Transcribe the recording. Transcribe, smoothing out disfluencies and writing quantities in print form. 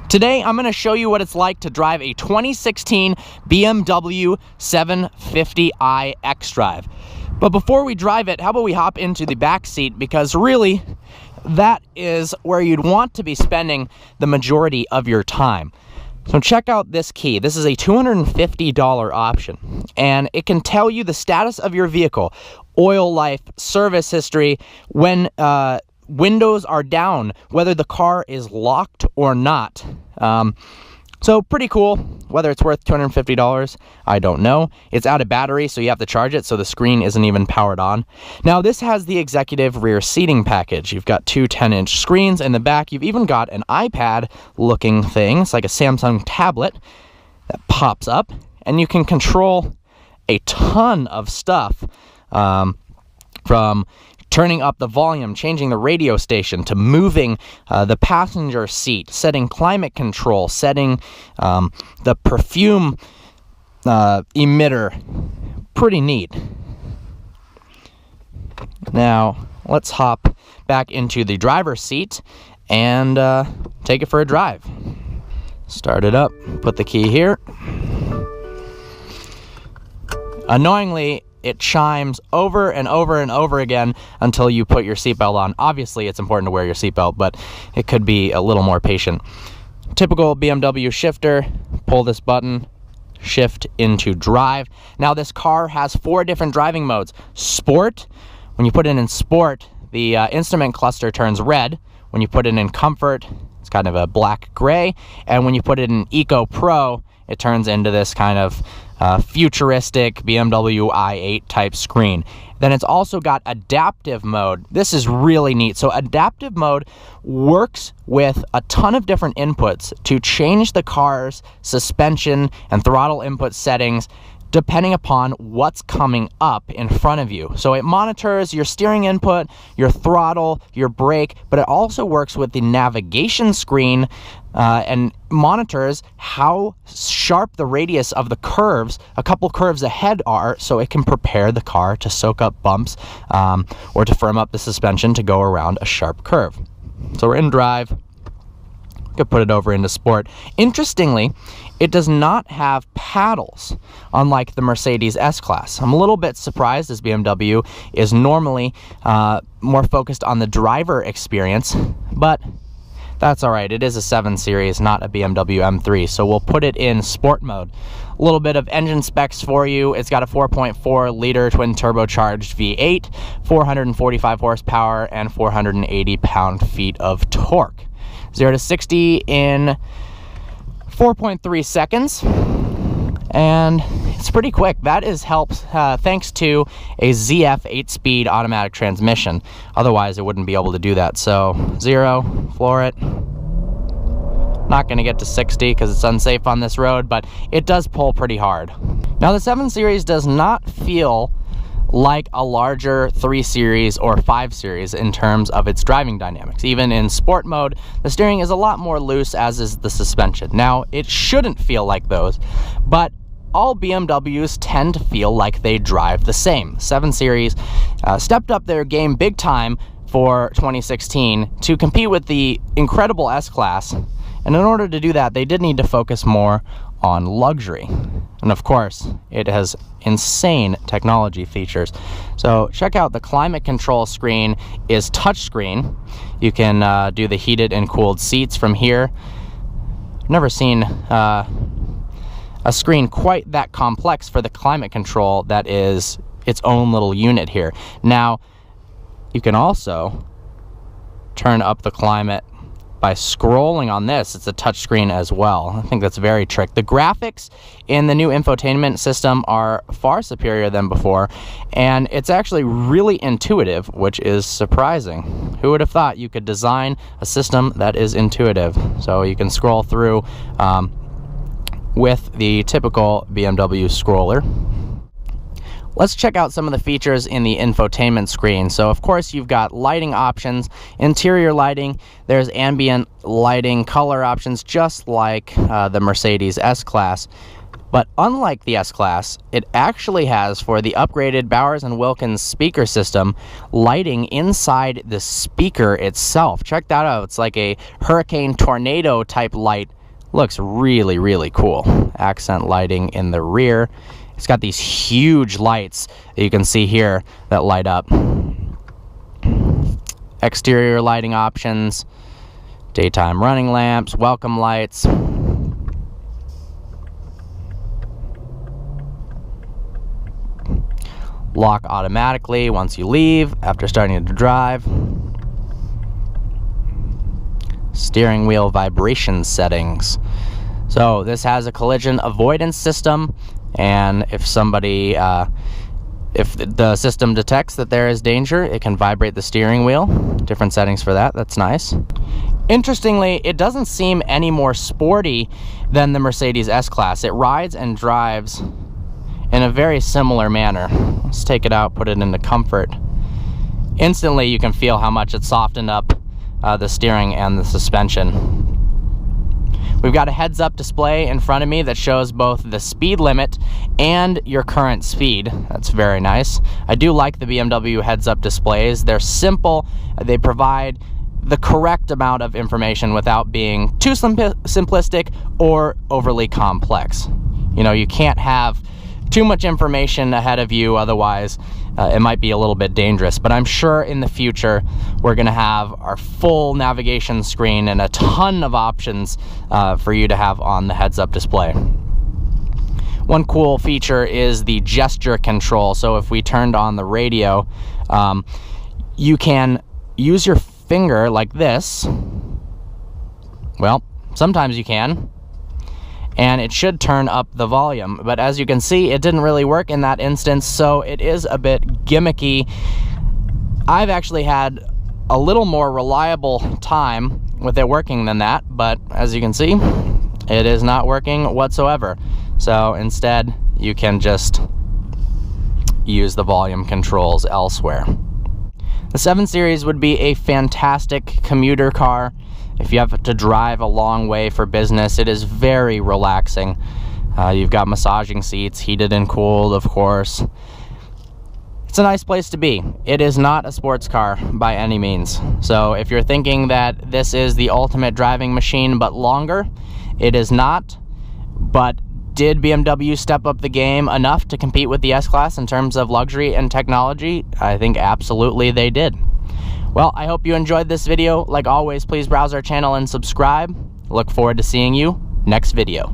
Today, I'm going to show you what it's like to drive a 2016 BMW 750i xDrive. But before we drive it, how about we hop into the back seat, because really, that is where you'd want to be spending the majority of your time. So check out this key. This is a $250 option, and it can tell you the status of your vehicle, oil life, service history, when windows are down, whether the car is locked or not. So pretty cool. Whether it's worth $250, I don't know. It's out of battery, so you have to charge it, so the screen isn't even powered on. Now, this has the executive rear seating package. You've got two 10-inch screens in the back. You've even got an iPad-looking thing. It's like a Samsung tablet that pops up, and you can control a ton of stuff, from turning up the volume, changing the radio station, to moving the passenger seat, setting climate control, setting the perfume emitter. Pretty neat. Now, let's hop back into the driver's seat and take it for a drive. Start it up, put the key here. Annoyingly, it chimes over and over and over again until you put your seatbelt on. Obviously, it's important to wear your seatbelt, but it could be a little more patient. Typical BMW shifter, pull this button, shift into drive. Now, this car has 4 different driving modes. Sport, when you put it in sport, the instrument cluster turns red. When you put it in comfort, it's kind of a black-gray. And when you put it in Eco Pro, it turns into this kind of futuristic BMW i8 type screen. Then it's also got adaptive mode. This is really neat. So adaptive mode works with a ton of different inputs to change the car's suspension and throttle input settings depending upon what's coming up in front of you. So it monitors your steering input, your throttle, your brake, but it also works with the navigation screen and monitors how sharp the radius of the curves, a couple curves ahead, are, so it can prepare the car to soak up bumps or to firm up the suspension to go around a sharp curve. So we're in drive. Could put it over into sport. Interestingly, it does not have paddles, unlike the Mercedes S-Class. I'm a little bit surprised, as BMW is normally more focused on the driver experience, but that's all right. It is a 7 Series, not a BMW M3, so we'll put it in sport mode. A little bit of engine specs for you. It's got a 4.4-liter twin turbocharged V8, 445 horsepower, and 480 pound-feet of torque. 0 to 60 in 4.3 seconds, and it's pretty quick. That is helped thanks to a ZF 8-speed automatic transmission. Otherwise, it wouldn't be able to do that. So 0, floor it. Not going to get to 60 because it's unsafe on this road, but it does pull pretty hard. Now, the 7 Series does not feel like a larger 3 Series or 5 Series in terms of its driving dynamics. Even in sport mode, the steering is a lot more loose, as is the suspension. Now, it shouldn't feel like those, but all BMWs tend to feel like they drive the same. 7 Series stepped up their game big time for 2016 to compete with the incredible S-Class, and in order to do that, they did need to focus more on luxury. And of course, it has insane technology features. So check out the climate control screen is touchscreen. You can do the heated and cooled seats from here. I've never seen a screen quite that complex for the climate control that is its own little unit here. Now, you can also turn up the climate by scrolling on this. It's a touchscreen as well. I think that's very trick. The graphics in the new infotainment system are far superior than before, and it's actually really intuitive, which is surprising. Who would have thought you could design a system that is intuitive? So you can scroll through with the typical BMW scroller. Let's check out some of the features in the infotainment screen. So of course you've got lighting options, interior lighting, there's ambient lighting, color options, just like the Mercedes S-Class. But unlike the S-Class, it actually has, for the upgraded Bowers & Wilkins speaker system, lighting inside the speaker itself. Check that out. It's like a hurricane tornado type light. Looks really, really cool. Accent lighting in the rear. It's got these huge lights that you can see here that light up. Exterior lighting options, daytime running lamps, welcome lights. Lock automatically once you leave after starting to drive. Steering wheel vibration settings. So this has a collision avoidance system, and if somebody if the system detects that there is danger, it can vibrate the steering wheel. Different settings for that. That's nice. Interestingly, it doesn't seem any more sporty than the Mercedes S-Class. It rides and drives in a very similar manner. Let's take it out, put it into comfort. Instantly you can feel how much it's softened up the steering and the suspension. We've got a heads-up display in front of me that shows both the speed limit and your current speed. That's very nice. I do like the BMW heads-up displays. They're simple. They provide the correct amount of information without being too simplistic or overly complex. You know, you can't have too much information ahead of you, otherwise it might be a little bit dangerous. But I'm sure in the future we're going to have our full navigation screen and a ton of options for you to have on the heads-up display. One cool feature is the gesture control. So if we turned on the radio, you can use your finger like this. Well, sometimes you can, and it should turn up the volume. But as you can see, it didn't really work in that instance, so it is a bit gimmicky. I've actually had a little more reliable time with it working than that, but as you can see, it is not working whatsoever. So instead, you can just use the volume controls elsewhere. The 7 Series would be a fantastic commuter car. If you have to drive a long way for business, it is very relaxing. You've got massaging seats, heated and cooled, of course. It's a nice place to be. It is not a sports car by any means. So if you're thinking that this is the ultimate driving machine but longer, it is not. But did BMW step up the game enough to compete with the S-Class in terms of luxury and technology? I think absolutely they did. Well, I hope you enjoyed this video. Like always, please browse our channel and subscribe. Look forward to seeing you next video.